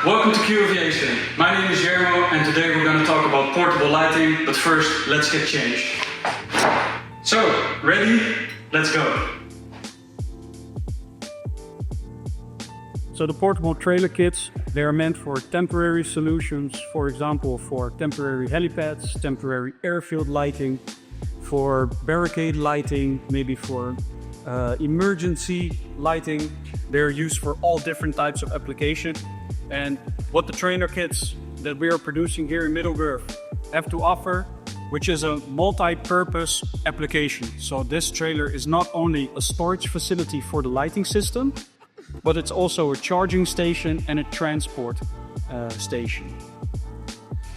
Welcome to Q-Aviation. My name is Jermo and today we're going to talk about portable lighting, but first let's get changed. So, ready? Let's go. So the portable trailer kits, they are meant for temporary solutions, for example for temporary helipads, temporary airfield lighting, for barricade lighting, maybe for emergency lighting. They're used for all different types of application. And what the trailer kits that we are producing here in Middelburg have to offer, which is a multi-purpose application. So this trailer is not only a storage facility for the lighting system, but it's also a charging station and a transport station.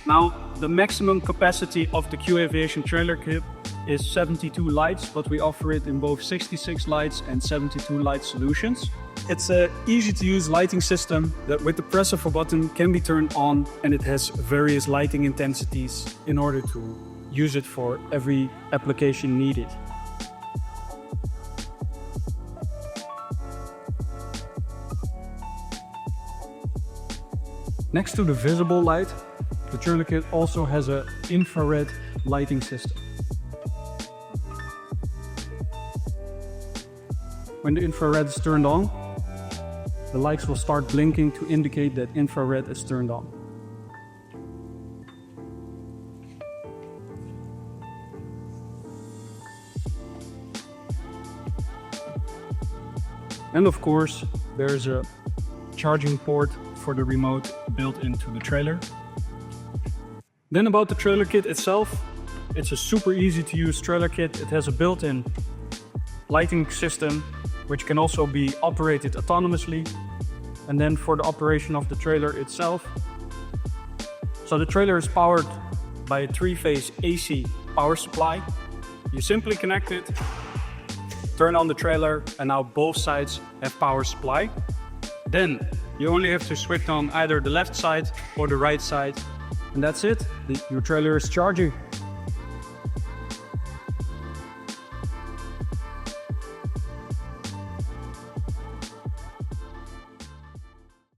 Now, the maximum capacity of the Q-Aviation trailer kit is 72 lights, but we offer it in both 66 lights and 72 light solutions. It's an easy-to-use lighting system that with the press of a button can be turned on, and it has various lighting intensities in order to use it for every application needed. Next to the visible light, the trailer kit also has an infrared lighting system. When the infrared is turned on, the lights will start blinking to indicate that infrared is turned on. And of course, there's a charging port for the remote built into the trailer. Then about the trailer kit itself, it's a super easy to use trailer kit. It has a built-in lighting system which can also be operated autonomously. And then for the operation of the trailer itself, so the trailer is powered by a 3-phase AC power supply. You simply connect it, turn on the trailer, and now both sides have power supply. Then you only have to switch on either the left side or the right side, and that's it. Your trailer is charging.